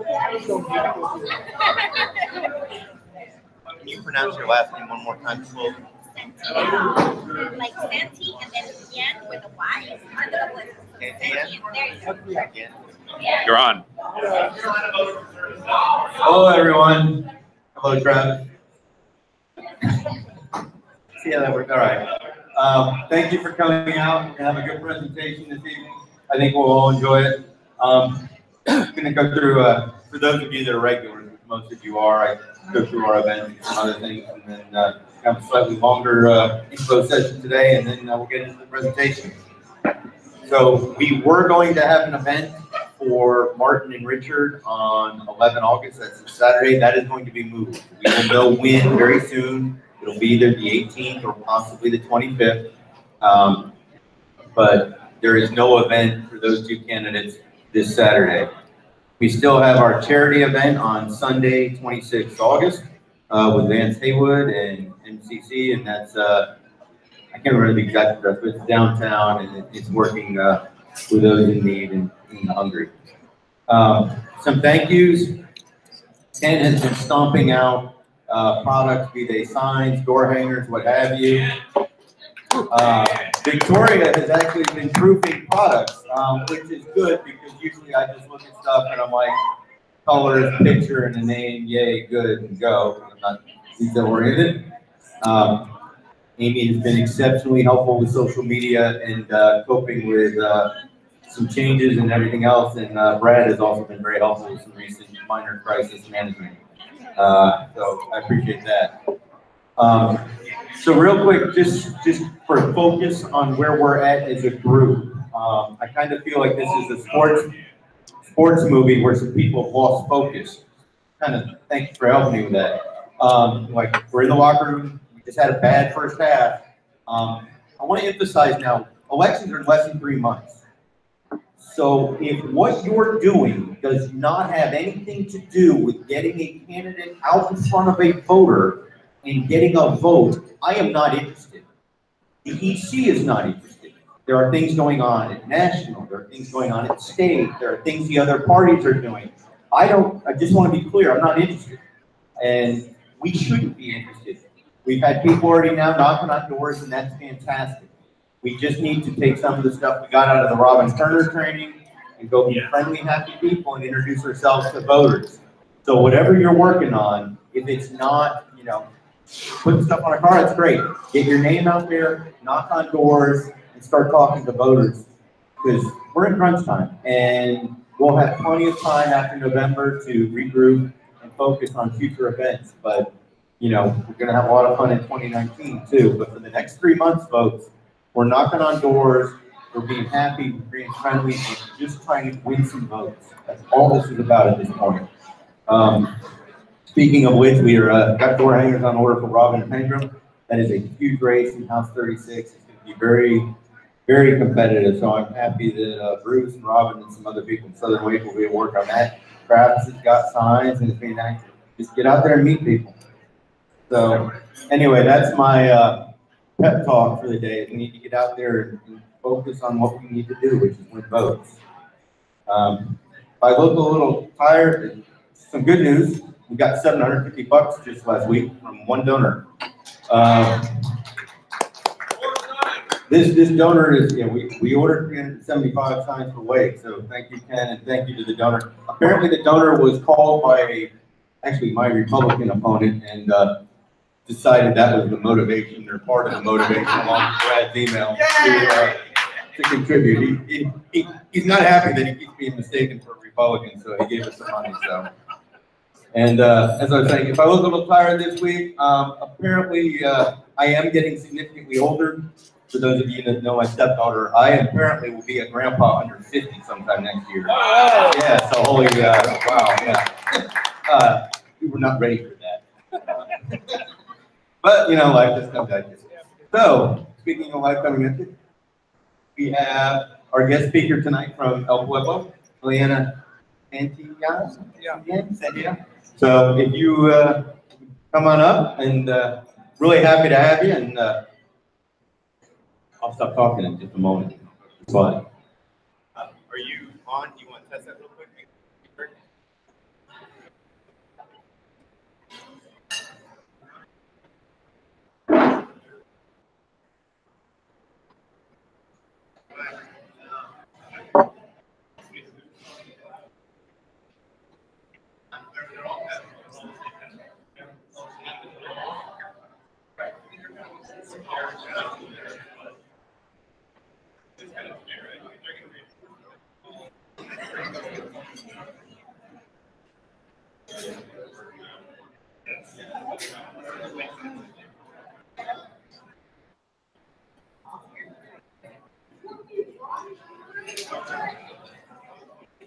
Can you pronounce your last name one more time, slowly? Like Santi, and then Yen with a Y. You're on. Hello, everyone. Hello, Travis. See how that worked? All right. Thank you for coming out and have a good presentation this evening. I think we'll all enjoy it. I'm going to go through, for those of you that are regulars, which most of you are, I go through our events and other things, and then have a slightly longer info session today, and then we'll get into the presentation. So we were going to have an event for Martin and Richard on 11 August. That's a Saturday. That is going to be moved. We will know when very soon. It'll be either the 18th or possibly the 25th. But there is no event for those two candidates this Saturday. We still have our charity event on Sunday, 26th August, with Vance Haywood and MCC, and that's, I can't remember the exact address, but it's downtown, and it's working with those in need and hungry. Some thank yous. Ken has been stomping out products, be they signs, door hangers, what have you. Victoria has actually been proofing products, which is good because usually I just look at stuff and I'm like, colors, picture, and a name, yay, good, and go. I'm not detail-oriented. Amy has been exceptionally helpful with social media and coping with some changes and everything else, and Brad has also been very helpful with some recent minor crisis management. So I appreciate that. So real quick, just for focus on where we're at as a group, I kind of feel like this is a sports movie where some people have lost focus. Kind of, thanks for helping me with that. Like we're in the locker room, we just had a bad first half. I want to emphasize now, elections are in less than 3 months. So if what you're doing does not have anything to do with getting a candidate out in front of a voter and getting a vote, I am not interested. The EC is not interested. There are things going on at national, there are things going on at state, there are things the other parties are doing. I just want to be clear, I'm not interested. And we shouldn't be interested. We've had people already now knocking on doors, and that's fantastic. We just need to take some of the stuff we got out of the Robin Turner training and go be friendly, happy people and introduce ourselves to voters. So whatever you're working on, if it's not, you know, putting stuff on a card, it's great. Get your name out there, knock on doors, and start talking to voters. Because we're in crunch time, and we'll have plenty of time after November to regroup and focus on future events. But, you know, we're going to have a lot of fun in 2019 too. But for the next 3 months, folks, we're knocking on doors, we're being happy, we're being friendly, and just trying to win some votes. That's all this is about at this point. Speaking of which, we are got door hangers on order for Robin Pengram. That is a huge race in House 36. It's going to be very, very competitive. So I'm happy that Bruce and Robin and some other people in Southern Wake will be at work on that. Travis has got signs, and it's being active. Just get out there and meet people. So anyway, that's my pep talk for the day. We need to get out there and focus on what we need to do, which is win votes. If I look a little tired, some good news. We got $750 just last week from one donor. This donor is, yeah, we ordered 375 signs for Wake, so thank you, Ken, and thank you to the donor. Apparently the donor was called by actually my Republican opponent and decided that was the motivation or part of the motivation along with Brad's email to contribute. He's not happy that he keeps being mistaken for a Republican, so he gave us some money. So, and as I was saying, if I look a little tired this week, apparently I am getting significantly older. For those of you that know my stepdaughter, I apparently will be a grandpa under 50 sometime next year. Oh. Yeah, so holy, wow, yeah. We were not ready for that. But, you know, life just comes at you. So, speaking of life coming at you, we have our guest speaker tonight from El Pueblo, Iliana Santillán-Carrillo. So, if you come on up, and really happy to have you, and I'll stop talking in just a moment. It's fun. Are you on? Do you want to test that real quick?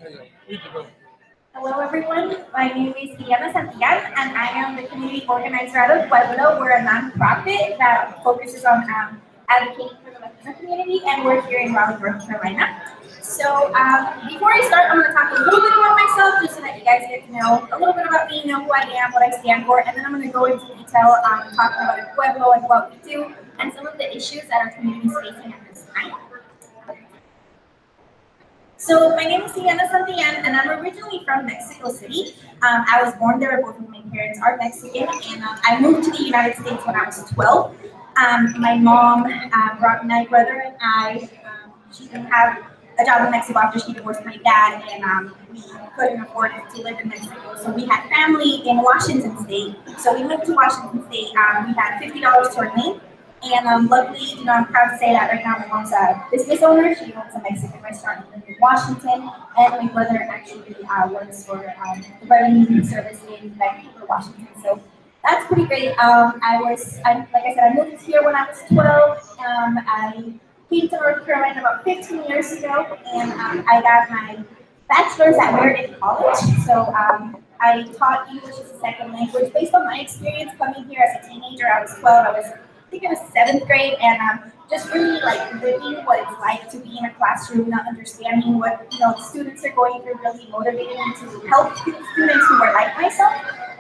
Hello everyone, my name is Iliana Santillán and I am the community organizer out of Pueblo. We're a nonprofit that focuses on advocating for the Latino community and we're here in Raleigh, North Carolina. So before I start, I'm going to talk a little bit about myself just so that you guys get to know a little bit about me, know who I am, what I stand for, and then I'm going to go into detail talking about Pueblo and what we do and some of the issues that our community is facing at this time. So my name is Iliana Santillán, and I'm originally from Mexico City. I was born there, both of my parents are Mexican, and I moved to the United States when I was 12. My mom brought my brother and I. She didn't have a job in Mexico after she divorced my dad, and we couldn't afford to live in Mexico. So we had family in Washington State. So we moved to Washington State. We had $50 to our name. And luckily, I'm proud to say that right now my mom's a business owner. She owns a Mexican restaurant in Washington, and my brother actually works for the revenue service in Vancouver, Washington. So that's pretty great. Like I said, I moved here when I was 12. I came to North Carolina about 15 years ago, and I got my bachelor's at Meredith College. So I taught English as a second language based on my experience coming here as a teenager. I was 12. I was I think it was 7th grade, and just really like living what it's like to be in a classroom, not understanding what the students are going through, really motivated me to help students who were like myself.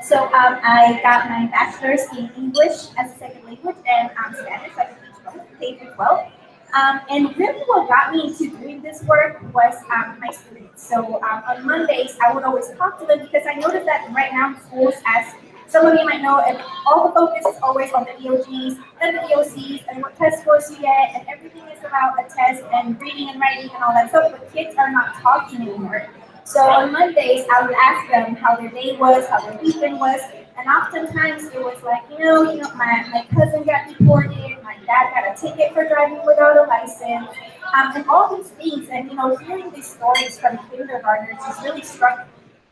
So I got my bachelor's in English as a second language and Spanish, so I could teach both K through 12. And really what got me into doing this work was my students. So on Mondays, I would always talk to them because I noticed that right now in schools, as some of you might know, and all the focus is always on the EOGs and the EOCs and what test scores you get, and everything is about a test and reading and writing and all that stuff, but kids are not talking anymore. So on Mondays, I would ask them how their day was, how their weekend was, and oftentimes it was like, my cousin got deported, my dad got a ticket for driving without a license, and all these things, and hearing these stories from kindergartners just really struck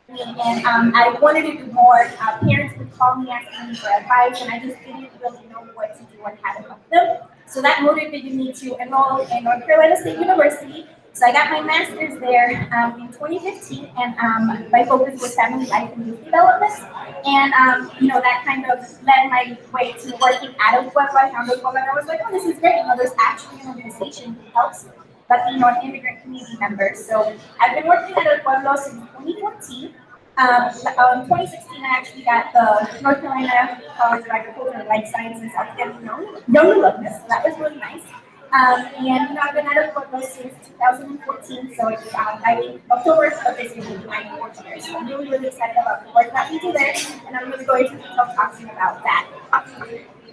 me, and I wanted to do more. Parents would call me asking me for advice, and I just didn't really know what to do and how to help them. So that motivated me to enroll in North Carolina State University. So I got my master's there in 2015, and my focus was family life and youth development. And that kind of led my way to working out of Pueblo. I found Pueblo, and I was like, oh, this is great. There's actually an organization that helps Latino and immigrant community members. So I've been working at Pueblo since 2014. In 2016, I actually got the North Carolina College of Agriculture and Life Sciences Outstanding Young Alumnus. So that was really nice. And I've been at Pueblo since 2014. So it's I think October of this year will be my 4th year. So I'm really, really excited about the work that we do there, and I'm really going to keep talking about that.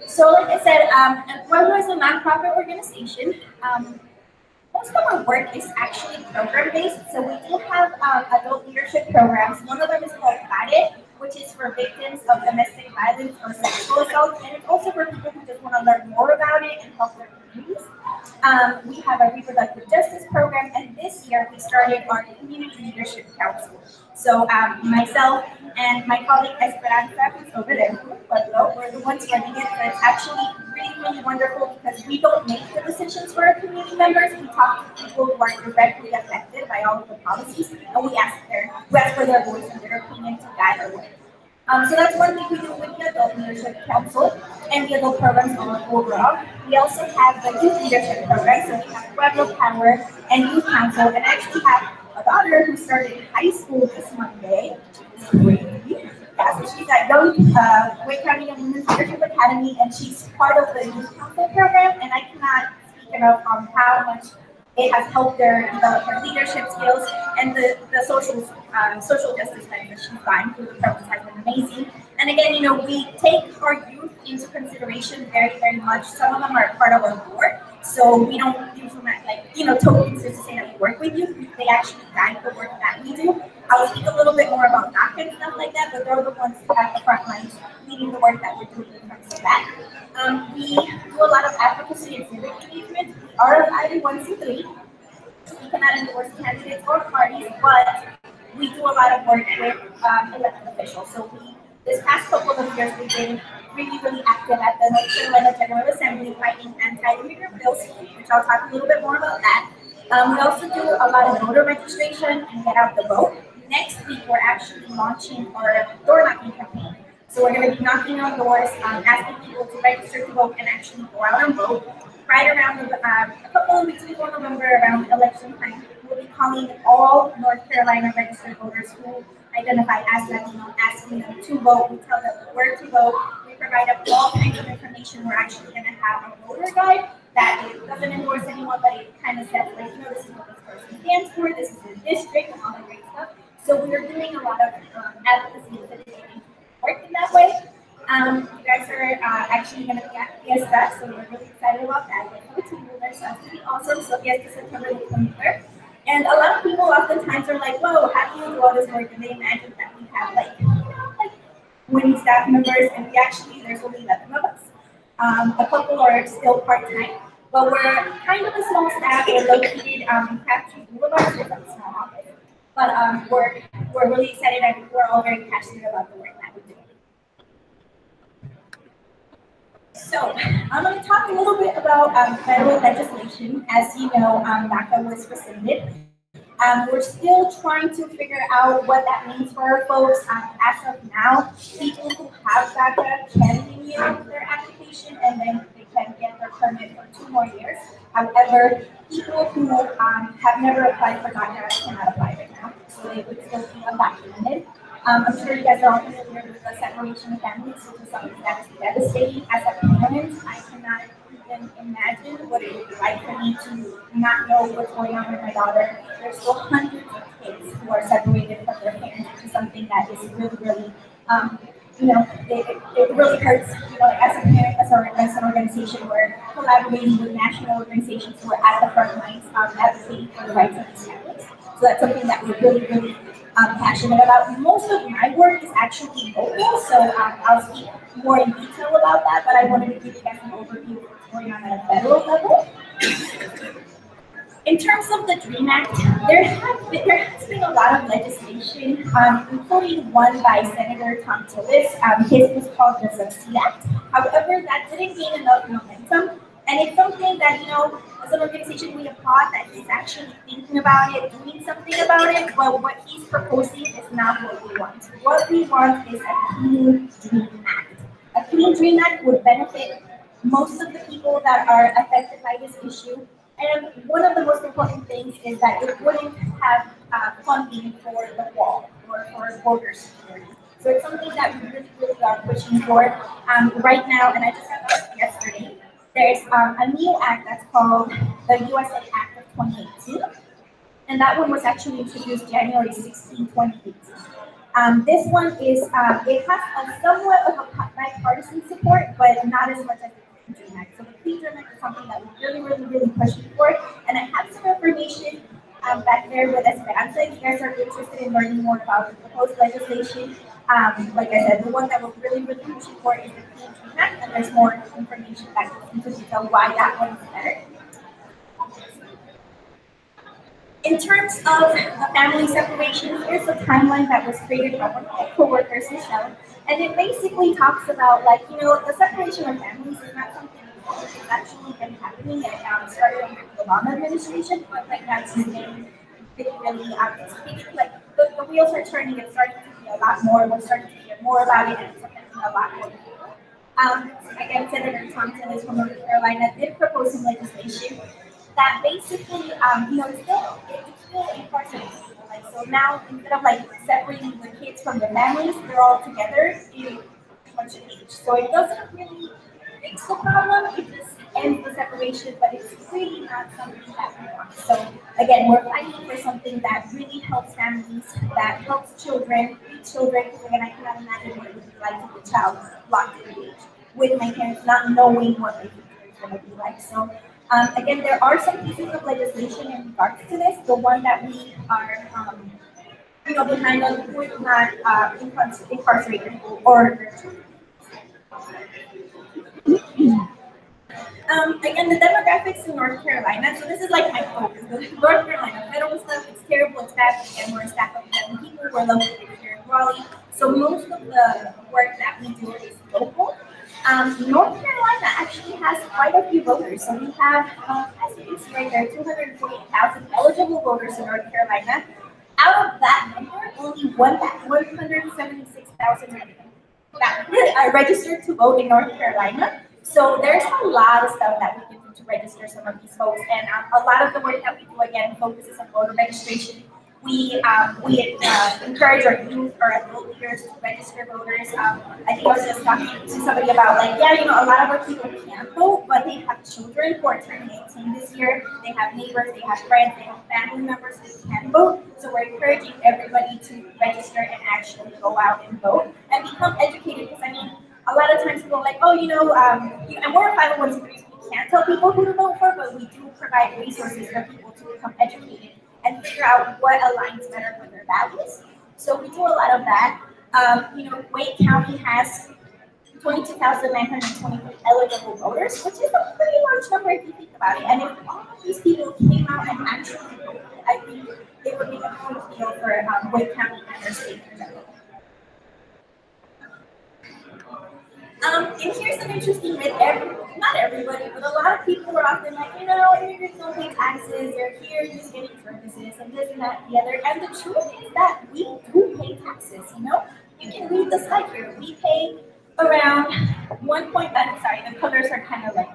So like I said, Pueblo is a nonprofit organization. Most of our work is actually program-based, so we do have adult leadership programs. One of them is called laude, which is for victims of domestic violence or sexual assault, and it's also for people who just want to learn more about it and help their communities. We have a reproductive justice program, and this year we started our community leadership council. So myself and my colleague Esperanza, who's over there, we're the ones running it. So it's actually really, really wonderful because we don't make the decisions for our community members. We talk to people who are directly affected by all of the policies, and we ask for their voice and their opinion to guide our work. So that's one thing we do with the Adult Leadership Council and the adult programs overall. We also have the Youth Leadership Program, so we have Pueblo Power and Youth Council, and I actually have a daughter who started high school this Monday. Yeah, so she's at Wake Women's Leadership Academy, and she's part of the Youth Council program, and I cannot speak enough on how much it has helped her develop her leadership skills, and the social justice that she's gotten through the program has been amazing. And again, we take our youth into consideration very, very much. Some of them are part of our board, so we don't use them as tokens just to say that we work with youth. They actually guide the work that we do. I'll speak a little bit more about DACA and stuff like that, but they're the ones at the front lines leading the work that we're doing in terms of that. We do a lot of advocacy and civic engagement. We are a 501c3. We cannot endorse candidates or parties, but we do a lot of work with elected officials. So this past couple of years, we've been really, really active at the North Carolina General Assembly fighting anti-immigrant bills, which I'll talk a little bit more about that. We also do a lot of voter registration and get out the vote. Next week, we're actually launching our door knocking campaign. So we're going to be knocking on doors, asking people to register to vote and actually go out and vote. Right around a couple of weeks before November, around election time, we'll be calling all North Carolina registered voters who identify as Latino, asking them to vote. We tell them where to vote. We provide up all kinds of information. We're actually going to have a voter guide that it doesn't endorse anyone, but it kind of says, like, this is what this person stands for, this is their district, and all that great stuff. So we are doing a lot of advocacy and citizen work in that way. You guys are actually going to be at Fiesta, so we're really excited about that. We're team builders, so that's going to be awesome. So Fiesta September the 23rd. And a lot of people oftentimes are like, whoa, how do you do all this work? And they imagine that we have like 20 staff members, and there's only 11 of us. A couple are still part-time, but we're kind of a small staff. We're located in Crabtree Boulevard, so it's a small office. But we're really excited, and we're all very passionate about the work that we do. So I'm going to talk a little bit about federal legislation. As you know, DACA was rescinded. We're still trying to figure out what that means for our folks. As of now, people who have DACA can renew their application and then they can get their permit for 2 more years. However, people who have never applied for DACA cannot apply right now, so they would still be undocumented. I'm sure you guys are all familiar with the separation of families, which is something that's devastating. As a parent, I cannot even imagine what it would be like for me to not know what's going on with my daughter. There's still hundreds of kids who are separated from their parents, which is something that is really, really, it really hurts. As a parent, as an organization, we're collaborating with national organizations who are at the front lines advocating for the rights of these families. So that's something that we're really, really passionate about. Most of my work is actually local, so I'll speak more in detail about that, but I wanted to give you guys an overview of what's going on at a federal level. In terms of the DREAM Act, there has been a lot of legislation, including one by Senator Tom Tillis. His was called the Succeed Act. However, that didn't gain enough momentum, and it's something that, as an organization, we applaud that he's actually thinking about it, doing something about it, but what he's proposing is not what we want. What we want is a Clean DREAM Act. A Clean DREAM Act would benefit most of the people that are affected by this issue. And one of the most important things is that it wouldn't have funding for the wall or for border security. So it's something that we really, really are pushing for right now, and I just got that yesterday. There's a new act that's called the ESL Act of 2018, and that one was actually introduced January 16, 2018. This one is, it has a somewhat of a bipartisan support, but not as much as the Clean DREAM Act. So the Clean DREAM Act is something that we're really, really, really pushing for, and I have some information back there with Esperanza. If you guys are interested in learning more about the proposed legislation, like I said, the one that we're really, really pushing for is the Clean DREAM Act, and there's more information that goes into detail why that one is better. In terms of the family separation, here's a timeline that was created by one of my coworkers, Michelle, and it basically talks about, the separation of families is not something that's actually been happening. It started under the Obama administration, but right now it's getting really, the wheels are turning. It's starting to be a lot more. We're starting to hear more about it, and it's affecting a lot more people. Again, Senator Tom Tillis from North Carolina did propose some legislation that basically, it's still incarcerating people. So now, instead of separating the kids from the families, they're all together in a bunch of age. So it doesn't really fix the problem. It just ends the separation, but it's really not something that we want. So again, we're fighting for something that really helps families, that helps children, because again, I cannot imagine what it would be like to be a child locked in a cage with my parents not knowing what their future is going to be like. So again, there are some pieces of legislation in regards to this. The one that we are, behind on would not incarcerate people or again, the demographics in North Carolina. So this is my focus. North Carolina federal stuff. It's terrible. It's bad. Again, we're a staff of 7 people. We're located here in Raleigh. So most of the work that we do is local. North Carolina actually has quite a few voters. So we have, as you can see right there, 248,000 eligible voters in North Carolina. Out of that number, only 176,000 are registered to vote in North Carolina. So there's a lot of stuff that we can do to register some of these folks, and a lot of the work that we do again focuses on voter registration. We encourage our youth or adult leaders to register voters. I think I was just talking to somebody about like, yeah, you know, a lot of our people can't vote, but they have children who are turning 18 this year. They have neighbors, they have friends, they have family members who can vote. So we're encouraging everybody to register and actually go out and vote and become educated. Because I mean, a lot of times people are like, oh, and we're a 501c3, we can't tell people who to vote for, but we do provide resources for people to become educated and figure out what aligns better with their values. So we do a lot of that. Wake County has 22,923 eligible voters, which is a pretty large number if you think about it. And if all of these people came out and actually voted, I think it would be a huge deal for Wake County and their state in general. And here's some interesting myth. Not everybody, but a lot of people are often like, immigrants don't pay taxes, they're here just getting services and this and that and the other. And the truth is that we do pay taxes, You can read the slide here. We pay around the colors are kind of like,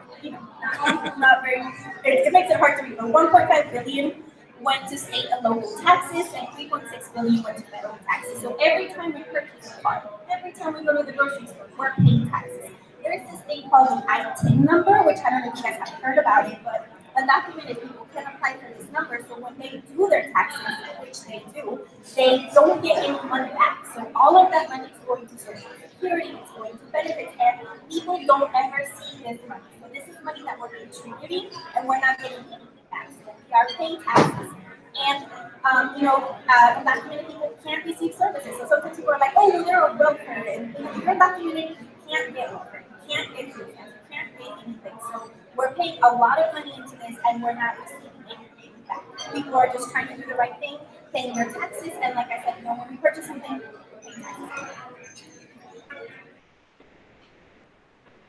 not very, it makes it hard to read, but 1.5 billion went to state and local taxes, and 3.6 billion went to federal taxes. So every time we purchase a car, every time we go to the grocery store, we're paying taxes. There's this thing called the ITIN number, which I don't know if you guys have heard about it, but undocumented people can apply for this number. So when they do their taxes, which they do, they don't get any money back. So all of that money is going to Social Security, it's going to benefits, and people don't ever see this money. So this is money that we're contributing, and we're not getting anything back. So we are paying taxes. And, undocumented people can't receive services. So sometimes people are like, oh, well, they're on welfare, and if you're undocumented, you can't get welfare, you can't get food stamps, you can't get anything. So we're paying a lot of money into this, and we're not receiving anything back. People are just trying to do the right thing, paying their taxes, and like I said, when we purchase something, we're paying taxes.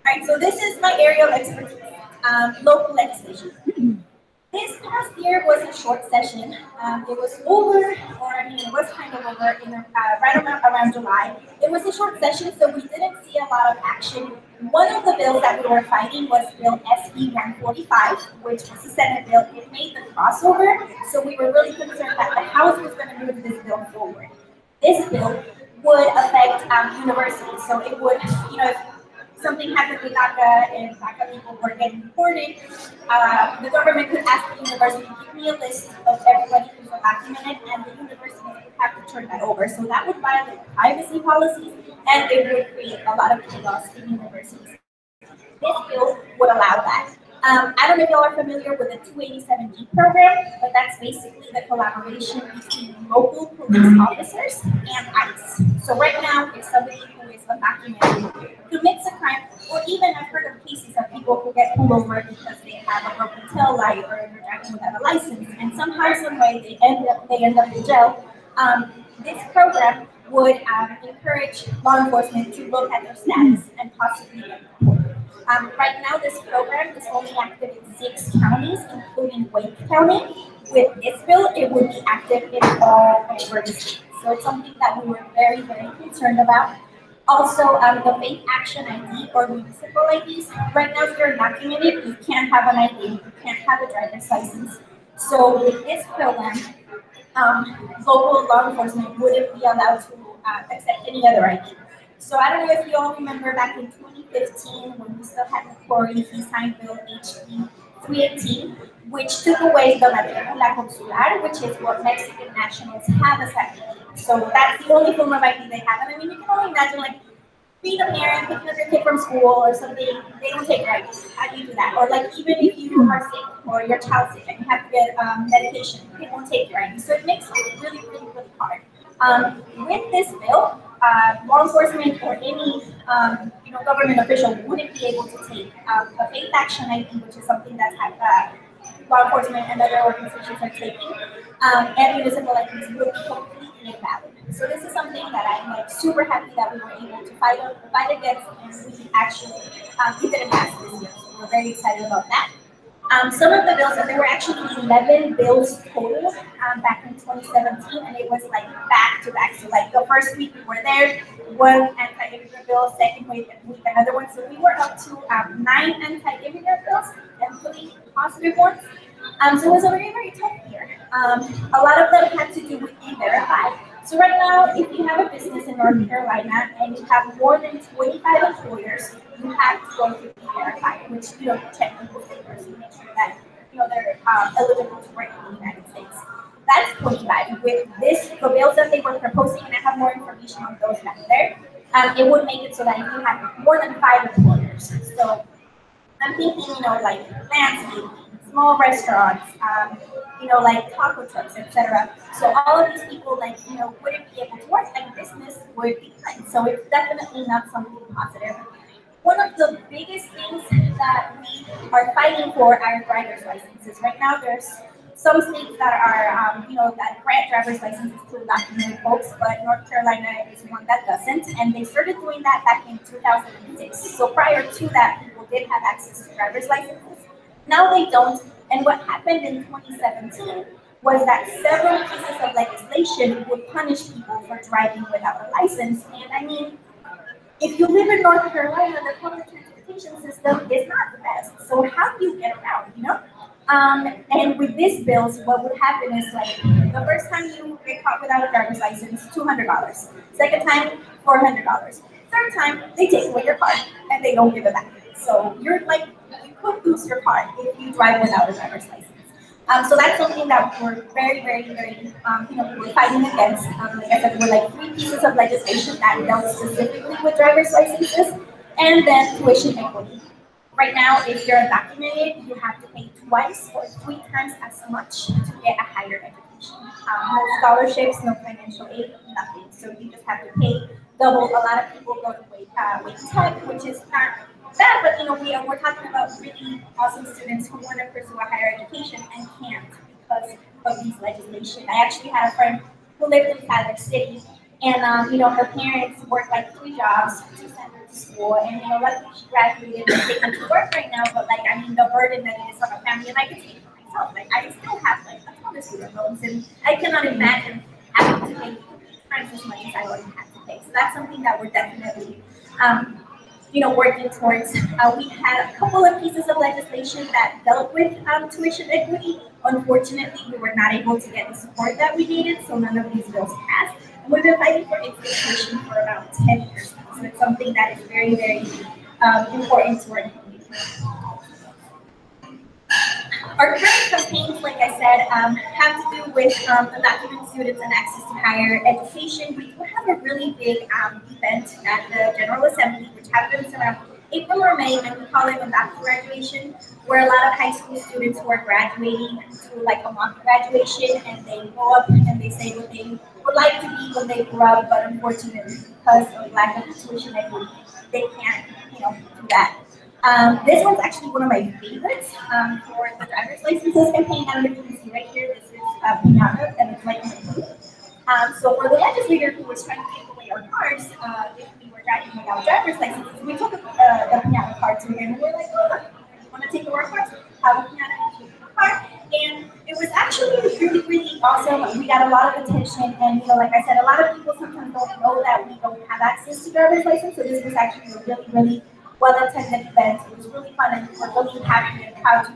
All right, so this is my area of expertise, local legislation. This past year was a short session. It was over, it was kind of over right around July. It was a short session, so we didn't see a lot of action. One of the bills that we were fighting was Bill SB 145, which was a Senate bill. It made the crossover, so we were really concerned that the House was going to move this bill forward. This bill would affect universities, so it would, if something happened with DACA and DACA people were getting deported, the government could ask the university, give me a list of everybody who's undocumented, and the university would have to turn that over. So that would violate privacy policies, and it would create a lot of chaos in universities. This bill would allow that. I don't know if y'all are familiar with the 287G program, but that's basically the collaboration between local police officers and ICE. So right now, if somebody who is undocumented commits a crime, or even I've heard of cases of people who get pulled over because they have a broken tail light or they're driving without a license, and somehow, some way, they end up in jail. This program would encourage law enforcement to look at their status and possibly get deported. Right now, this program is only active in 6 counties, including Wake County. With this bill, it would be active in all over the state. So it's something that we were very, very concerned about. Also, the faith action ID or municipal IDs. Right now, if you're undocumented, you can't have an ID, you can't have a driver's license. So with this program, local law enforcement wouldn't be allowed to accept any other ID. So I don't know if you all remember back in 2015 when we still had McCrory, he signed Bill HB 318, which took away the matrícula consular, which is what Mexican nationals have as ID. So that's the only form of ID they have. And I mean, you can only imagine like being a parent, picking up your kid from school or something, they don't take your ID. How do you do that? Or like even if you are sick or your child's sick and you have to get medication, they won't take your ID. So it makes it really, really, really hard. With this bill, law enforcement or any government official wouldn't be able to take a faith action ID, which is something that law enforcement and other organizations are taking, and municipal IDs will be completely invalid. So this is something that that I'm like super happy that we were able to fight against, and we actually we didn't pass this year. So we're very excited about that. Some of the bills, and there were actually 11 bills total back in 2017, and it was like back to back. So like the first week we were there, one anti-immigrant bill, second week another one. So we were up to 9 anti-immigrant bills and 3 positive ones. So it was a very, very tough year. A lot of them had to do with E-Verify. So right now, if you have a business in North Carolina and you have more than 25 employers, you have to go through E-Verify, which check people's papers to make sure that they're eligible to work in the United States. That's 25. With the bills that they were proposing, and I have more information on those back there, it would make it so that you have more than 5 employers. So I'm thinking, like landscaping, small restaurants, like taco trucks, etc. So all of these people, wouldn't be able to work, and business would be fine. So it's definitely not something positive. One of the biggest things that we are fighting for are driver's licenses. Right now, there's some states that are, that grant driver's licenses to undocumented folks, but North Carolina is one that doesn't, and they started doing that back in 2006. So prior to that, people did have access to driver's licenses. Now they don't, and what happened in 2017 was that several pieces of legislation would punish people for driving without a license. And I mean, if you live in North Carolina, the public transportation system is not the best. So how do you get around, And with these bills, what would happen is the first time you get caught without a driver's license, $200. Second time, $400. Third time, they take away your car and they don't give it back. So you're you could lose your car if you drive without a driver's license. So that's something that we're very, very, very, we're fighting against. Like I said, we're 3 pieces of legislation that dealt specifically with driver's licenses, and then tuition equity. Right now, if you're undocumented, you have to pay twice or 3 times as much to get a higher education. No scholarships, no financial aid, nothing. So you just have to pay double. A lot of people go to Wake Tech, which is not bad, but we're talking about really awesome students who want to pursue a higher education and can't because of these legislation. I actually had a friend who lived in Fabric City, and her parents worked 3 jobs to send her to school, and luckily she graduated and taken to work right now. But the burden that it is on a family, and I can speak for myself. I still have a ton of student loans, and I cannot imagine having to pay 3 times as much as I already had to pay. So that's something that we're definitely working towards. We had a couple of pieces of legislation that dealt with tuition equity. Unfortunately, we were not able to get the support that we needed, so none of these bills passed. And we've been fighting for education for about 10 years now. So it's something that is very, very important to our community. Our current campaigns, like I said, have to do with undocumented students and access to higher education. We do have a really big event at the General Assembly, which happens around April or May, and we call it undocumented graduation, where a lot of high school students who are graduating to a mock graduation, and they go up and they say what they would like to be when they grow up, but unfortunately, because of lack of tuition equity, they can't, do that. This one's actually one of my favorites for the driver's licenses campaign. I don't know if you can see right here. This is Meetup, and it's so for the legislator who was trying to take away our cars, if we were driving without driver's licenses, we took the Pinata card to him, and we were like, oh, you want to take away our cars? Have a Pinata car. And it was actually really, really awesome. We got a lot of attention, and like I said, a lot of people sometimes don't know that we don't have access to driver's license. So this was actually a really, really well-attended event. It was really fun, and we were really happy and proud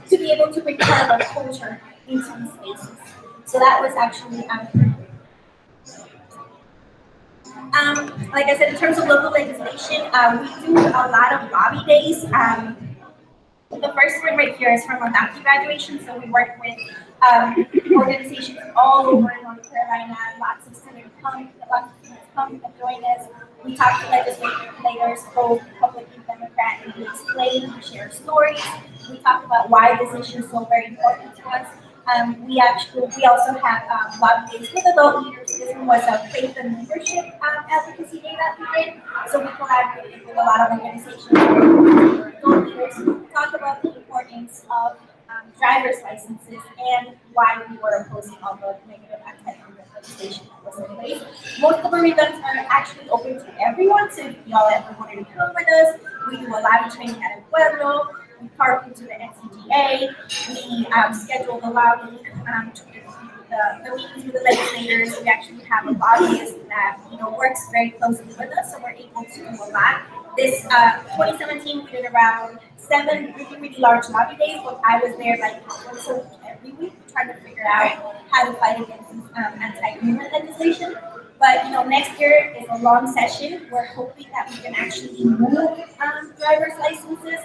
to be able to bring part of our culture into these spaces. So that was actually like I said, in terms of local legislation, we do a lot of lobby days. The first one right here is from undocumented graduation. So we work with organizations all over North Carolina. Lots of students come and join us. We talk to legislators, both Republican and Democrat, and we explain, we share stories. We talk about why this issue is so very important to us. We also have lobby days with adult leaders. This one was a faith and leadership advocacy day that we did. So we collaborated with a lot of organizations, adult leaders, talk about the importance of driver's licenses and why we were opposing all the negative anti-immigrant legislation that was in place. Most of our events are actually open to everyone, so if y'all ever wanted to come with us, we do a laude training at Pueblo, we carpool to the NCGA, we schedule the laude, the meetings with the legislators. We actually have a lobbyist that works very closely with us, so we're able to do a lot. This 2017, we did around 7 really large lobby days, but I was there like once a week, every week, trying to figure out how to fight against anti-immigrant legislation. But next year is a long session. We're hoping that we can actually move driver's licenses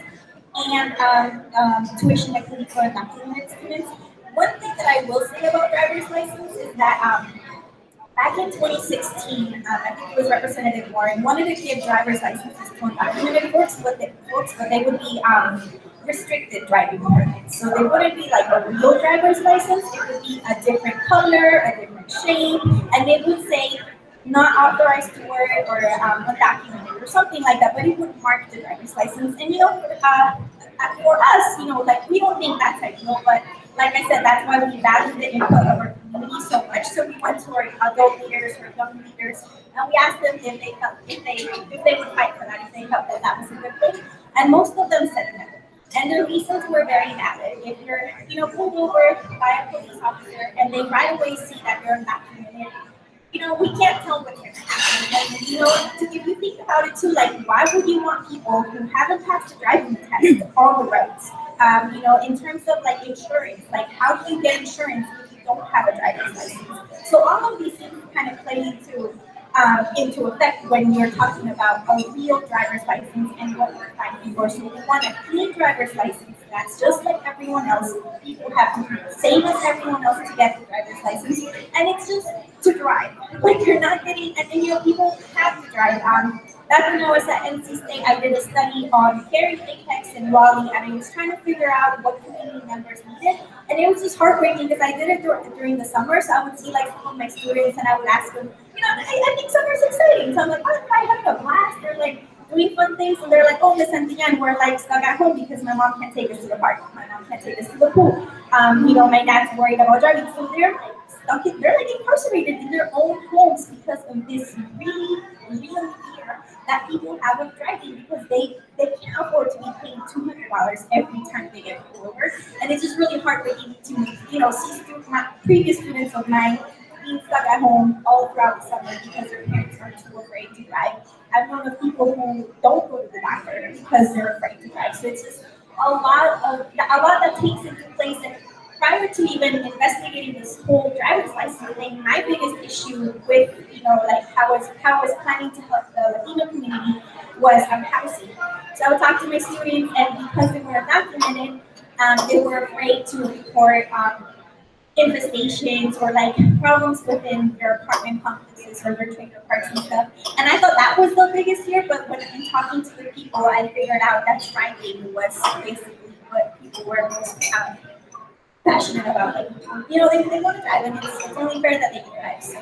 and tuition equity for undocumented students. One thing that I will say about driver's license is that back in 2016, I think it was Representative Warren wanted to give driver's licenses to undocumented folks, but they would be restricted driving permits. So they wouldn't be like a real driver's license. It would be a different color, a different shape, and they would say not authorized to work or undocumented or something like that. But it would mark the driver's license. And for us, like we don't think that's ideal, but like I said, that's why we value the input of our community so much. So we went to our adult leaders, our young leaders, and we asked them if they would fight for that, if they felt that was a good thing. And most of them said no. And their reasons were very valid. If you're pulled over by a police officer and they right away see that you're undocumented, we can't tell what's going to happen. And, if you think about it too, like, why would you want people who haven't passed a driving test on the roads? In terms of like insurance, like how do you get insurance if you don't have a driver's license? So all of these things kind of play into effect when you're talking about a real driver's license and what we're fighting for. So we want a clean driver's license that's just like everyone else. People have to be the same as everyone else to get the driver's license, and it's just to drive. Like you're not getting, and people have to drive. Back when I was at NC State, I did a study on Cary, Apex, and Raleigh, and I was trying to figure out what community members needed. And it was just heartbreaking because I did it during the summer, so I would see like some of my students, and I would ask them, I think summer's exciting. So I'm like, oh, I'm having a blast. They're like doing fun things, and they're like, oh, Miss Santillán, we're like stuck at home because my mom can't take us to the park. My mom can't take us to the pool. My dad's worried about driving, so they're like stuck. They're like incarcerated in their own homes because of this really real fear that people have of driving, because they can't afford to be paying $200 every time they get pulled over. And it's just really heartbreaking to see previous students of mine being stuck at home all throughout the summer because their parents are too afraid to drive. I've known of people who don't go to the doctor because they're afraid to drive. So it's just a lot that takes into place. And prior to even investigating this whole driver's license thing, my biggest issue with how I was planning to help the Latino community was housing. So I would talk to my students, and because they were undocumented, they were afraid to report infestations or like problems within their apartment complexes or their trailer parks and stuff. And I thought that was the biggest fear, but when in talking to the people, I figured out that driving was basically what people were most passionate about. Like, they want to drive, and it's only fair that they can drive. So.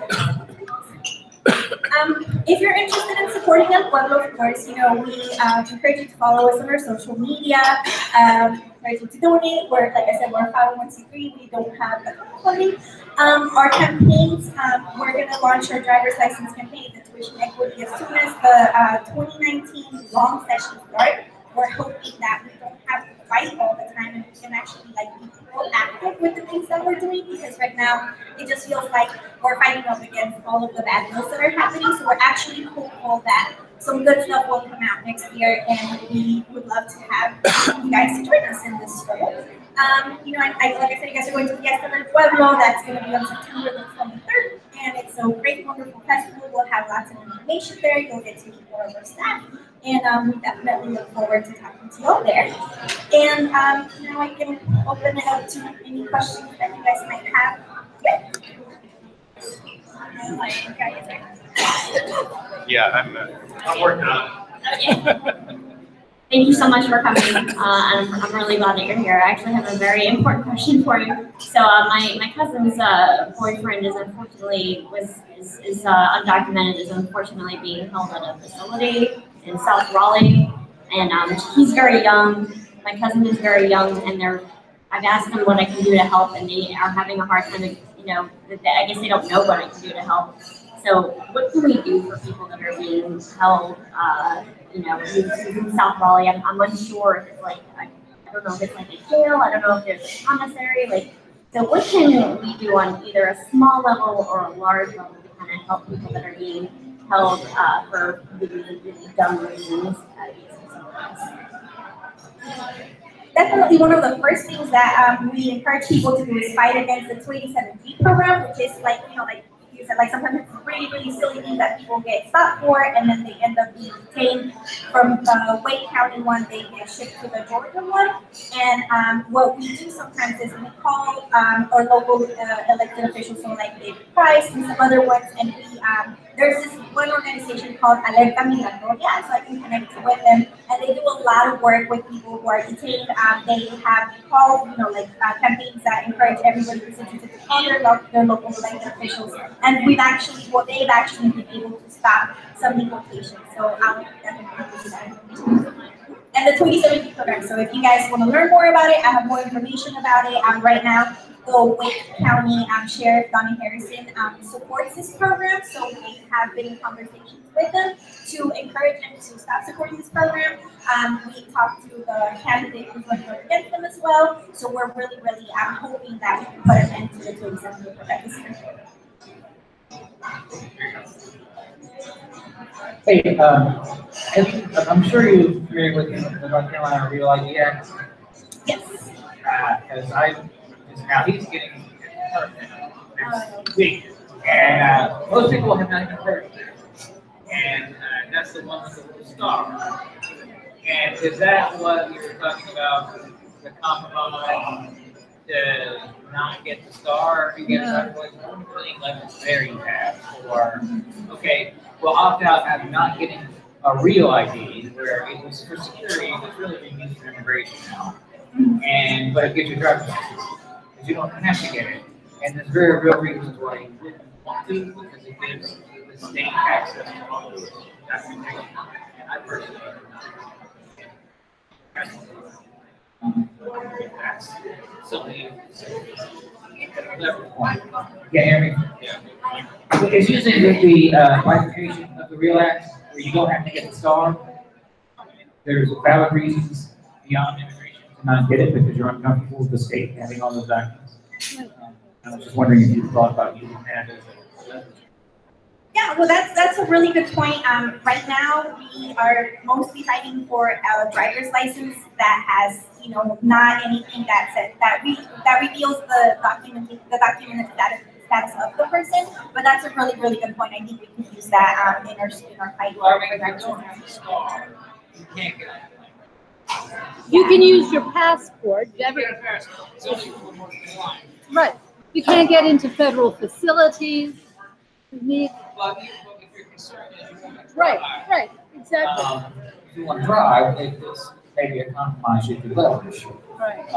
If you're interested in supporting El Pueblo, of course, we encourage you to follow us on our social media. Encourage you to donate. Like I said, we're a 501c3. We don't have funding. Our campaigns, we're going to launch our driver's license campaign, the tuition equity, as soon as the 2019 long session starts. We're hoping that we don't have to fight all the time, and we can actually be proactive with the things that we're doing, because right now it just feels like we're fighting up against all of the bad bills that are happening. So we're actually hopeful that some good stuff will come out next year, and we would love to have you guys to join us in this struggle. Like I said, you guys are going to ESL Pueblo. That's going to be on September the 23rd, and it's a great, wonderful festival. We'll have lots of information there. You'll get to meet more of our staff, and we definitely look forward to talking to you all there. And now I can open it up to any questions that you guys might have. Yeah, I'm working on it. Thank you so much for coming. I'm really glad that you're here. I actually have a very important question for you. So my cousin's boyfriend is unfortunately undocumented, is unfortunately being held at a facility in South Raleigh, and he's very young. My cousin is very young, and I've asked them what I can do to help, and they are having a hard time. I guess they don't know what I can do to help. So what can we do for people that are being held, in South Raleigh? I'm unsure if it's like, I don't know if it's like a jail, I don't know if there's a commissary, like, so what can we do on either a small level or a large level to kind of help people that are being held for really dumb reasons? Definitely one of the first things that we encourage people to do is fight against the 287G program, which is like, like you said, like sometimes it's really silly things that people get stopped for, and then they end up being detained. From the Wake County one, they get shipped to the Georgia one. And what we do sometimes is we call our local elected officials, so like David Price and some other ones, and we there's this one organization called Alerta Migratoria, so I can connect you with them, and they do a lot of work with people who are detained. They have calls, campaigns that encourage everybody to call their local elected officials, and they've actually been able to stop some deportations. So I'll definitely do that. And the 287G program. So if you guys want to learn more about it, I have more information about it. Right now, the Wake County Sheriff Donnie Harrison supports this program. So we have been in conversations with them to encourage them to stop supporting this program. We talked to the candidate who's going to go against them as well. So we're really hoping that we can put an end to the 287G program this year. Hey, I'm sure you're familiar with the North Carolina Real ID Act. Yes. Because now he's getting hurt next week, and most people have not even heard of it. And that's the one with the little star. And is that what you were talking about? The compromise to not get the star, to get one thing like very bad, or okay. Well, opt out of not getting a real ID, where it was for security, it's really being used for immigration now. But it gives you a driver's license, because you don't have to get it. And there's very real reasons why you wouldn't want to, because it gives the state access to all those documentation. And I personally that's something. Yeah, hear me? Yeah. It's using the bifurcation of the Real Act, where you don't have to get the star. There's valid reasons beyond immigration to not get it because you're uncomfortable with the state having all those documents. I was just wondering if you thought about using that as a. Yeah, well, that's a really good point. Right now, we are mostly fighting for a driver's license that has, not anything that reveals the documented status of the person. But that's a really good point. I think we can use that in our fight for driver's license. You can't get it. You can use your passport. Right. You can't get into federal facilities. You need. Right, exactly. If you want to drive, it's maybe a compromise you could leverage. Right.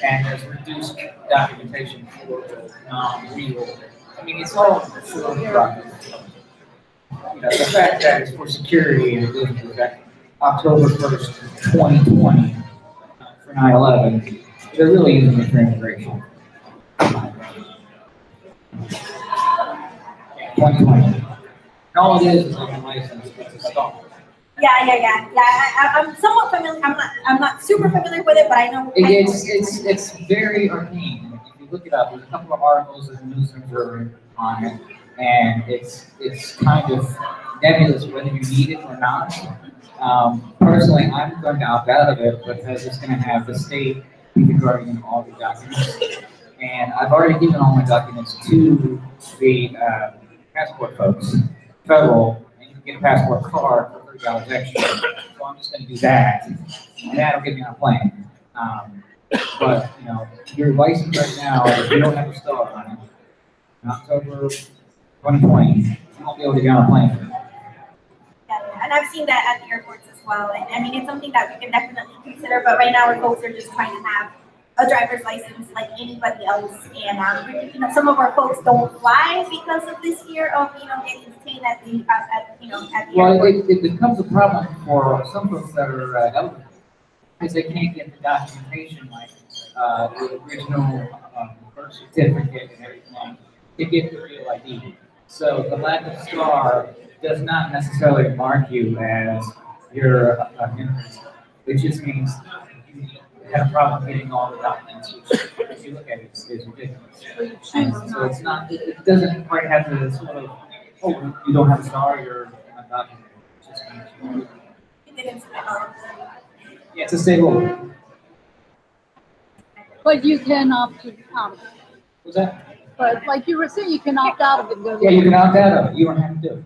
And there's reduced documentation for non-real. I mean, it's all sort of progress. The fact that it's for security and it goes into effect October 1st, 2020 for 9/11, they're really using it for immigration. 2020. And all it is like a license, it's a stop. Yeah. I'm somewhat familiar. I'm not super familiar with it, but I know. It's very arcane. If you look it up, there's a couple of articles in the News Observer on it, and it's kind of nebulous whether you need it or not. Personally, I'm going to opt out of it because it's going to have the state be the guardian of all the documents. And I've already given all my documents to the passport folks, federal, and you can get a passport card for $30 extra. So I'm just going to do that, and that'll get me on a plane. But your license right now, if you don't have a star on it, in October 2020, you won't be able to get on a plane. Yeah, and I've seen that at the airports as well. And I mean, it's something that we can definitely consider. But right now, our folks are just trying to have a driver's license like anybody else. And some of our folks don't fly because of this fear of getting detained at the Well, airport. it becomes a problem for some folks that are eligible because they can't get the documentation like the original birth certificate and everything to get the real ID. So the lack of scar does not necessarily mark you as you're a hindrance. It just means you had a problem getting all the documents, which, if you look at it, is ridiculous. So it's not, it doesn't quite have the sort of, oh, you don't have a scar, you're undocumented. It just means yeah, it's a state rule. But you can opt out. What's that? But like you were saying, you can opt out of it. And go to Yeah, you can opt out of it. You don't have to do it.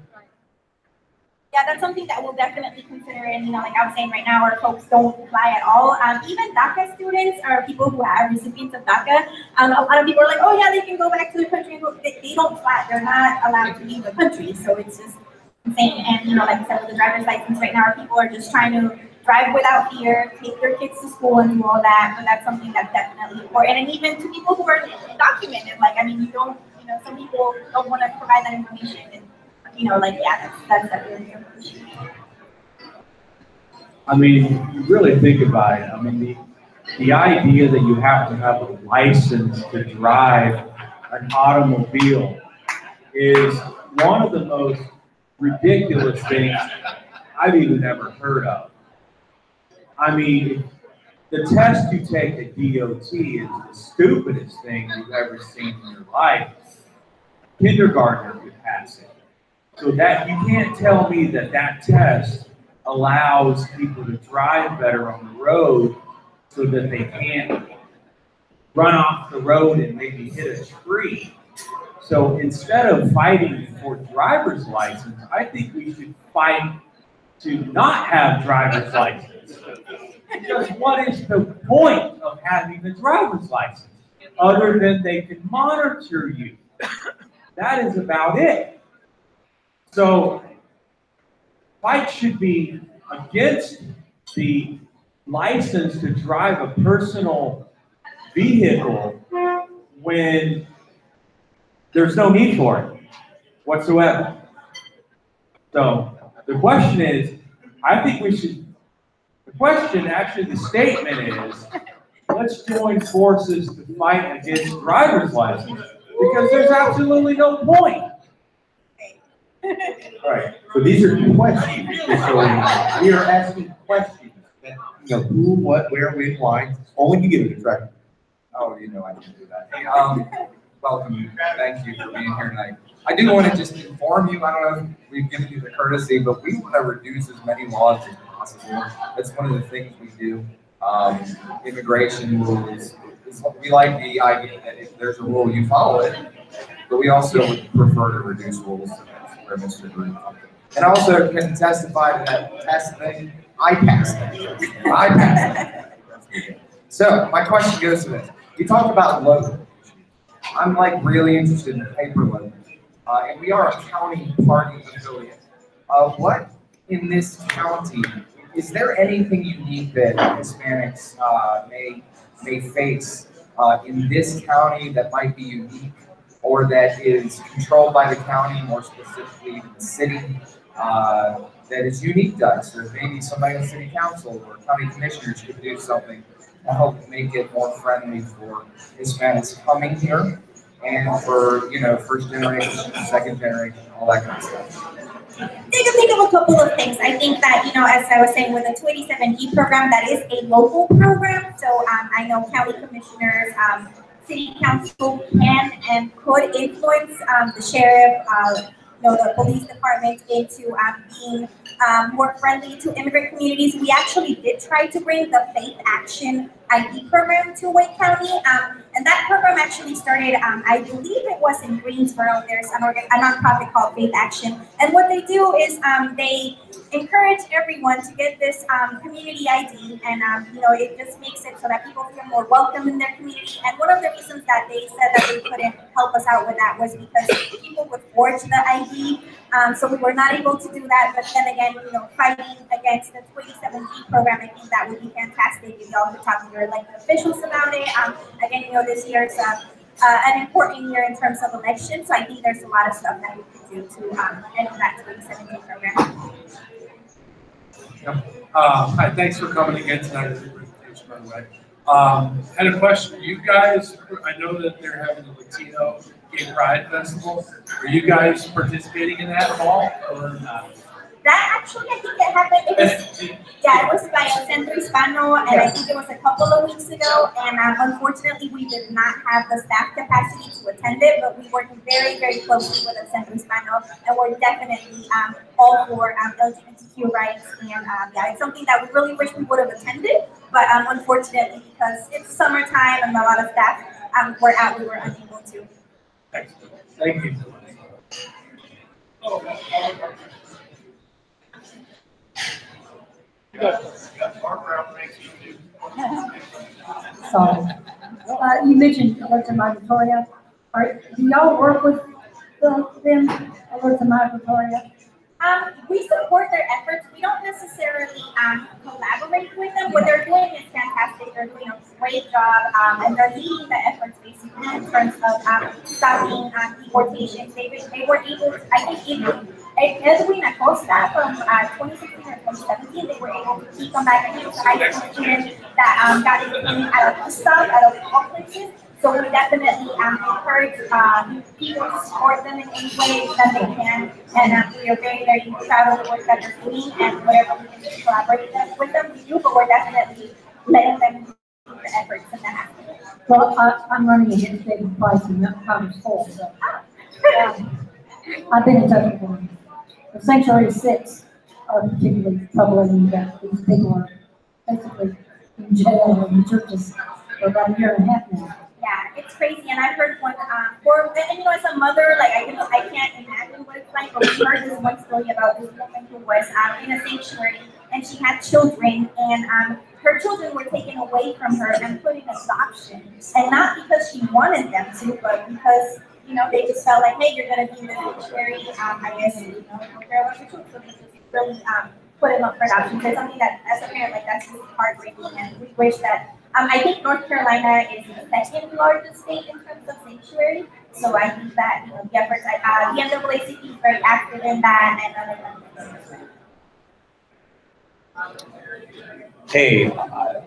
Yeah, that's something that we'll definitely consider. And, you know, like I was saying right now, our folks don't fly at all. Even DACA students or people who are recipients of DACA, a lot of people are like, oh yeah, they can go back to their country. They don't fly. They're not allowed to leave the country. So it's just insane. And, you know, like I said, with the driver's license right now, people are just trying to drive without fear, take their kids to school and do all that. But that's something that's definitely important. And even to people who are documented, like, I mean, you know, some people don't want to provide that information. And, you know, like, yeah, that's definitely important. I mean, you really think about it. I mean, the idea that you have to have a license to drive an automobile is one of the most ridiculous things I've even ever heard of. I mean, the test you take at DOT is the stupidest thing you've ever seen in your life. Kindergartner could pass it. So that you can't tell me that that test allows people to drive better on the road so that they can't run off the road and maybe hit a tree. So instead of fighting for driver's license, I think we should fight to not have driver's license. Because what is the point of having the driver's license other than they can monitor you? That is about it. So, fight should be against the license to drive a personal vehicle when there's no need for it whatsoever. So, the question is, I think we should, the question, actually the statement is, let's join forces to fight against driver's license because there's absolutely no point. Right. So these are questions. So we are asking questions that, you know, who, what, where, when, why. Only you give it a try. Oh, you know I can do that. Hey, welcome. Thank you for being here tonight. I do want to just inform you, I don't know if we've given you the courtesy, but we want to reduce as many laws as possible. That's one of the things we do. Immigration rules, we like the idea that if there's a rule, you follow it, but we also would prefer to reduce rules. Where Mr. Green. And also can testify to that test thing. I passed it. I passed it. So my question goes to this. You talked about load. I'm like really interested in paper load. And we are a county party affiliate. What in this county, is there anything unique that Hispanics may face in this county that might be unique or that is controlled by the county, more specifically the city, that is unique to us? Or maybe somebody on the city council or county commissioners could do something to help make it more friendly for Hispanics coming here and for, you know, first generation, second generation, all that kind of stuff. Think of a couple of things. I think that, you know, as I was saying, with the 287E program, that is a local program. So I know county commissioners, city council can and could influence the sheriff, you know, the police department into being more friendly to immigrant communities. We actually did try to bring the Faith Action ID program to Wake County, and that program actually started, I believe it was in Greensboro. There's a nonprofit called Faith Action, and what they do is they encourage everyone to get this community ID, and you know, it just makes it so that people feel more welcome in their community. And one of the reasons that they said that they couldn't help us out with that was because people would forge the ID, so we were not able to do that. But then again, you know, fighting against the 287G program, I think that would be fantastic if y'all could talk to your elected officials about it. Again, you know, this year is an important year in terms of elections, so I think there's a lot of stuff that we could do to end that 287G program. Hi, thanks for coming again tonight. It was a presentation, by the way. I had a question. You guys, I know that they're having a Latino Gay Pride Festival. Are you guys participating in that at all, or not? That actually, I think it happened. It was by El Centro Hispano, and I think it was a couple of weeks ago. And unfortunately, we did not have the staff capacity to attend it, but we worked very, very closely with El Centro Hispano, and we're definitely all for LGBTQ rights. And yeah, it's something that we really wish we would have attended, but unfortunately, because it's summertime and a lot of staff were out, we were unable to. Thank you. So, you mentioned Alert to Migratoria. Do y'all work with them, Alert to Migratoria? We support their efforts. We don't necessarily collaborate with them. What they're doing is fantastic. They're doing a great job, and they're leading the efforts basically in terms of stopping deportations. They were able to, I think, even Edwin Acosta from 2016 or 2017, they were able to keep them back in. So I think students that got detained at a bus stop, at a all places. So we definitely encourage people to support them in any way that they can, and we are very, very proud of the work that they're doing, and whatever we can do to collaborate with them, we do, but we're definitely letting them do the efforts in that aspect. Well, I'm running against David Price in that Congress poll, so I've been in touch with them. The Sanctuary 6 are particularly troubling that these people are basically in jail and in churches for about a year and a half now. Yeah, it's crazy, and I've heard one, and you know, as a mother, like, I can't imagine what it's like, but we heard this one story about this woman who was in a sanctuary, and she had children, and her children were taken away from her and put in adoption, and not because she wanted them to, but because, you know, they just felt like, hey, you're going to be in the sanctuary, I guess, you know, care about your children, so they just really put them up for adoption. So it's something that, as a parent, like, that's just heartbreaking, and we wish that. I think North Carolina is the second largest state in terms of sanctuary, so I think that, you know, the efforts, the NAACP is very active in that, and other things. Hey,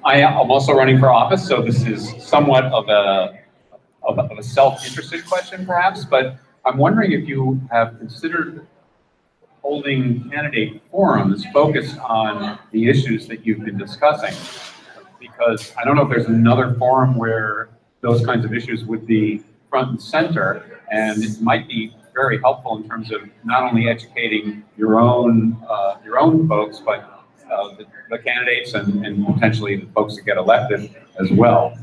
I'm also running for office, so this is somewhat of a self-interested question, perhaps, but I'm wondering if you have considered holding candidate forums focused on the issues that you've been discussing. Because I don't know if there's another forum where those kinds of issues would be front and center, and it might be very helpful in terms of not only educating your own folks, but the candidates and potentially the folks that get elected as well.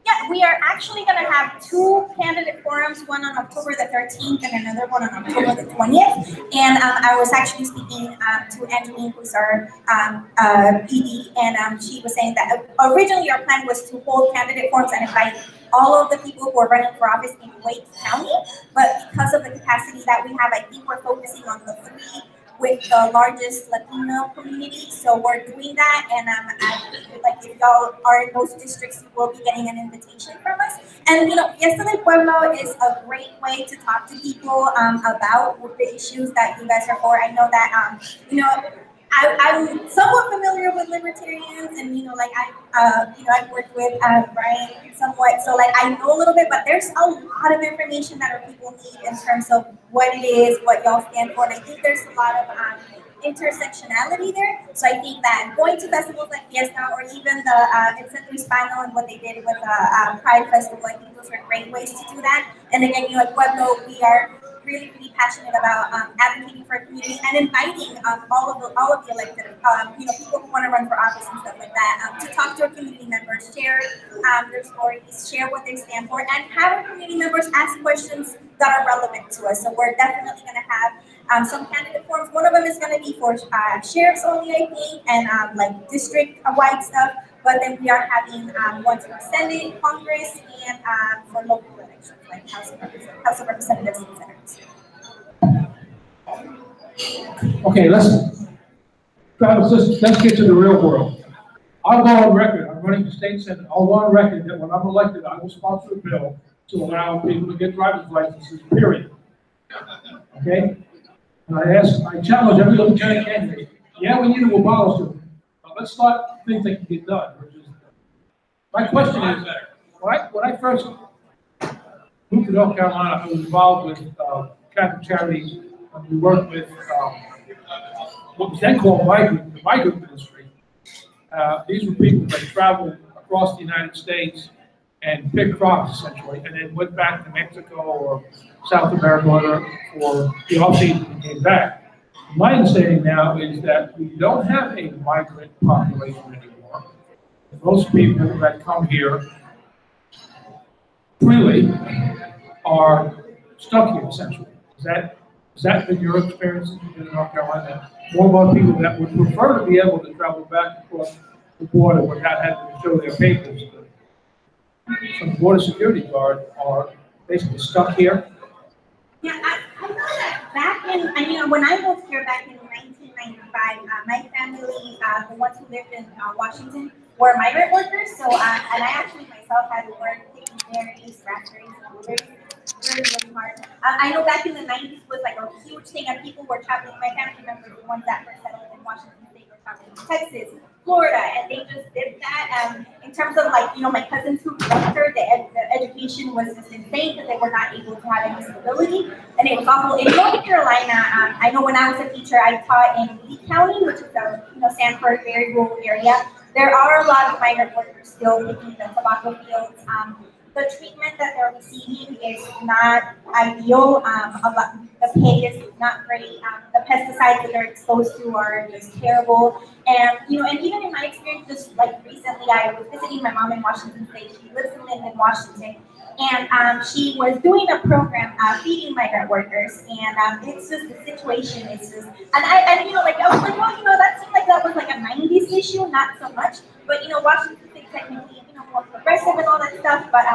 Yeah, we are actually going to have two candidate forums, one on October the 13th and another one on October the 20th. And I was actually speaking to Angeline, who's our PD, and she was saying that originally our plan was to hold candidate forums and invite all of the people who are running for office in Wake County. But because of the capacity that we have, I think we're focusing on the three with the largest Latino community, so we're doing that, and like if y'all are in those districts, you will be getting an invitation from us. And you know, Fiesta del Pueblo is a great way to talk to people about the issues that you guys are for. I know that you know, I'm somewhat familiar with libertarians, and you know, like I've worked with Brian somewhat, so like I know a little bit, but there's a lot of information that our people need in terms of what it is, what y'all stand for, and I think there's a lot of intersectionality there. So I think that going to festivals like Fiesta or even the El Centro Hispano and what they did with the Pride Festival, I think those are great ways to do that. And again, you know, at Pueblo, we are really, really passionate about advocating for our community and inviting all of the elected, you know, people who want to run for office and stuff like that, to talk to our community members, share their stories, share what they stand for, and have our community members ask questions that are relevant to us. So we're definitely going to have some candidate forums. One of them is going to be for sheriffs only, I think, and like district-wide stuff. But then we are having ones for Senate, Congress, and for local elections, like House of Representatives and Senators. Okay, let's get to the real world. I'll go on record. I'm running the state senate. I'll go on record that when I'm elected, I will sponsor a bill to allow people to get driver's licenses, period. Okay? And I challenge every libertarian candidate. Yeah, we need to abolish them. But let's start things that can get done. My question is, when I first moved to North Carolina, I was involved with Catholic Charities. We worked with what was then called the migrant ministry. These were people that traveled across the United States and picked crops, essentially, and then went back to Mexico or South America for the off-season and came back. My understanding now is that we don't have a migrant population anymore. Most people that come here freely are stuck here, essentially. Is that been your experience since you've been in North Carolina? More about people that would prefer to be able to travel back across the border without having to show their papers. Some border security guards are basically stuck here. Yeah, I know that back in, when I moved here back in 1995, my family, the ones who lived in Washington, were migrant workers. So, and I actually myself had to work taking berries, raspberries, and blueberries. Really hard. I know back in the 90s was like a huge thing, and people were traveling. My family members, the ones that were settled in Washington State, were traveling to Texas, Florida, and they just did that. In terms of like, my cousins who left her, the education was just insane because they were not able to have any stability, and it was awful. In North Carolina, I know when I was a teacher, I taught in Lee County, which is a Sanford, very rural area. There are a lot of migrant workers still picking the tobacco fields. The treatment that they're receiving is not ideal. The pay is not great. The pesticides that they're exposed to are just terrible. And and even in my experience, just like recently, I was visiting my mom in Washington State. She lives in Linden, Washington, and she was doing a program feeding migrant workers. And it's just the situation is just, and I was like, well, that seemed like that was like a 90s issue, not so much. But Washington State technically, more progressive and all that stuff, but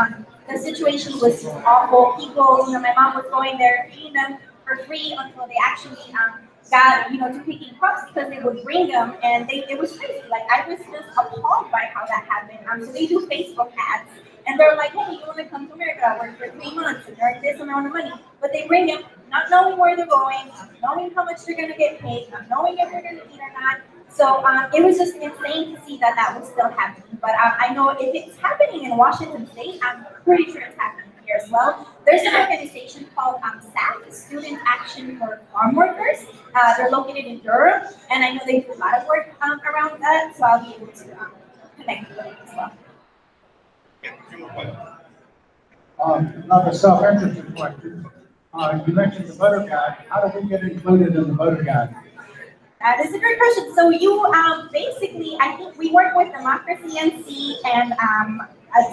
the situation was just awful. People, my mom was going there feeding them for free until they actually got, to picking crops because they would bring them, and it was crazy. Like, I was just appalled by how that happened. So they do Facebook ads, and they're like, hey, you want to come to America, work for 3 months, and earn this amount of money. But they bring them, not knowing where they're going, not knowing how much they're going to get paid, not knowing if they're going to eat or not. So it was just insane to see that was still happening. But I know if it's happening in Washington State, I'm pretty sure it's happening here as well. There's an organization called SAF, Student Action for Farm Workers. They're located in Durham, and I know they do a lot of work around that, so I'll be able to connect with them as well. Another self-interested question. You mentioned the voter guide. How do we get included in the voter guide? That is a great question. So you basically, I think we work with Democracy NC and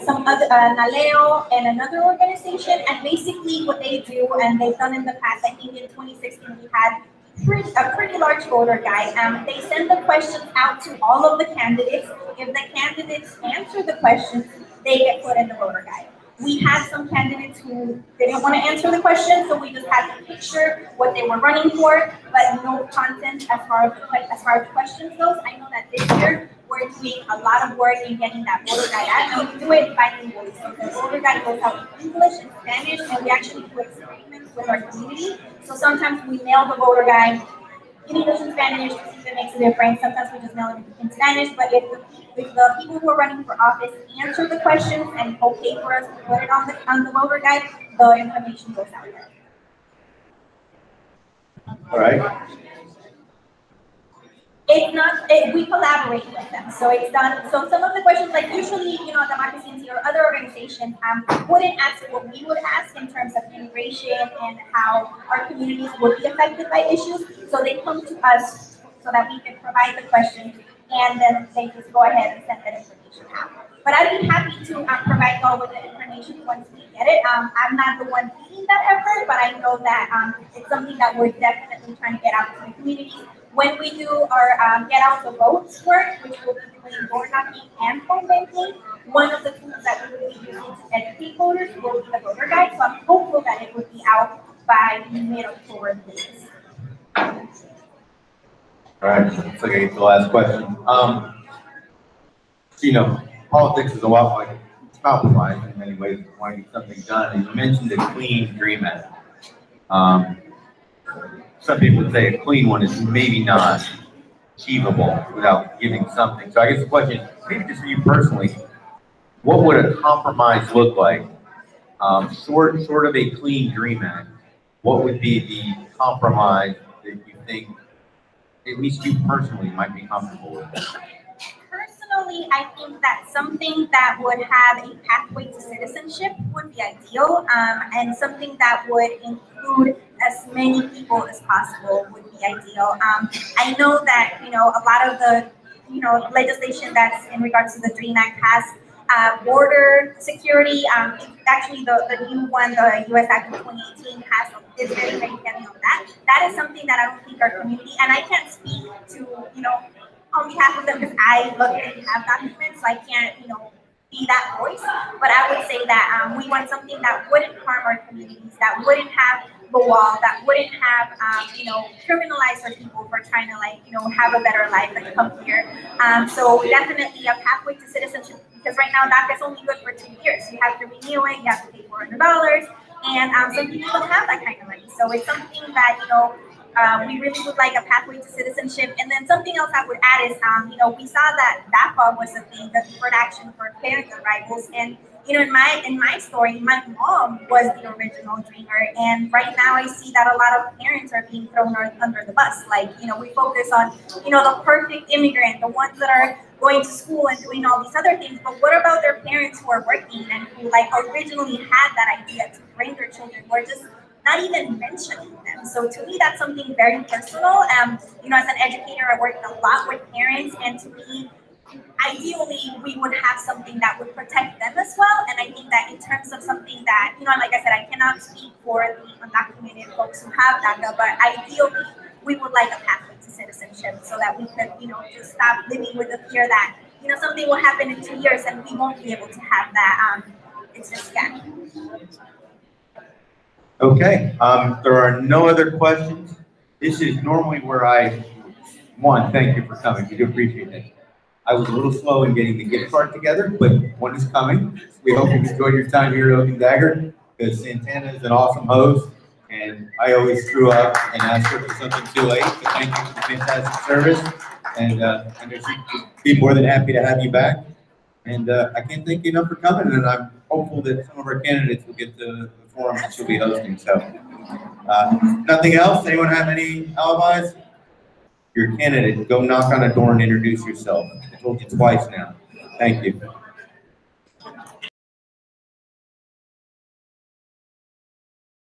some other Naleo and another organization, and basically what they do, and they've done in the past, I think in 2016 we had a pretty large voter guide. They send the questions out to all of the candidates. If the candidates answer the questions, they get put in the voter guide. We had some candidates who they didn't want to answer the question, so we just had to picture what they were running for, but no content as far as questions goes. I know that this year we're doing a lot of work in getting that voter guide out, and we do it bilingually. So the voter guide goes out in English and Spanish, and we actually do experiments with our community. So sometimes we mail the voter guide in English and Spanish to see if it makes a difference. Sometimes we just mail it in Spanish, but if the people who are running for office answer the questions and okay for us to put it on the voter guide, the information goes out there. All right. It's not, we collaborate with them. So it's done, so some of the questions, like usually, Democracy NC or other organizations wouldn't ask what we would ask in terms of immigration and how our communities would be affected by issues. So they come to us so that we can provide the questions, and then they just go ahead and send that information out. But I'd be happy to provide y'all with the information once we get it. I'm not the one leading that effort, but I know that it's something that we're definitely trying to get out to the community. When we do our get out the votes work, which will be doing door knocking and phone banking, one of the tools that we will be using to educate voters will be the voter guide. So I'm hopeful that it would be out by mid-October latest. All right, looks like I get the last question. Politics is a lot like compromise in many ways, wanting to get something done. And you mentioned the clean dream act. Some people would say a clean one is maybe not achievable without giving something. So I guess the question, maybe just for you personally, what would a compromise look like sort of a clean dream act, what would be the compromise that you think, at least you personally, might be comfortable with? Personally, I think that something that would have a pathway to citizenship would be ideal, and something that would include as many people as possible would be ideal. I know that, you know, a lot of the, you know, legislation that's in regards to the DREAM Act has border security. Actually, the new one, the U.S. Act of 2018, is very, very heavy on that. That is something that I don't think our community, and I can't speak to, you know, on behalf of them because I luckily have documents, so I can't, you know, be that voice. But I would say that we want something that wouldn't harm our communities, that wouldn't have the wall, that wouldn't have, you know, criminalize our people for trying to, like, you know, have a better life and come here. So definitely a pathway to citizenship, because right now DACA is only good for 2 years. You have to renew it, you have to pay $400, and some people don't have that kind of money. So it's something that, you know, we really would like a pathway to citizenship. And then something else I would add is, you know, we saw that DAPA was a thing, the Deferred Action for Parent Arrivals. And, you know, in my story, my mom was the original dreamer. And right now I see that a lot of parents are being thrown under the bus. Like, you know, we focus on, you know, the perfect immigrant, the ones that are going to school and doing all these other things. But what about their parents who are working and who, like, originally had that idea to bring their children? We're just not even mentioning them. So to me, that's something very personal. You know, as an educator, I worked a lot with parents, and to me, ideally, we would have something that would protect them as well. And I think that in terms of something that, you know, like I said, I cannot speak for the undocumented folks who have DACA, but ideally, we would like a pathway to citizenship so that we could, you know, just stop living with the fear that, you know, something will happen in 2 years and we won't be able to have that. It's just scary. Okay, there are no other questions. This is normally where thank you for coming. We do appreciate it. I was a little slow in getting the gift card together, but one is coming. We hope you've enjoyed your time here at Oak and Dagger, because Santana is an awesome host, and I always screw up and ask her for something too late. So thank you for the fantastic service, and I know she'd be more than happy to have you back. And I can't thank you enough for coming, and I'm hopeful that some of our candidates will get the forum that she'll be hosting. So, nothing else? Anyone have any alibis? You're a candidate. Go knock on a door and introduce yourself. I told you twice now. Thank you.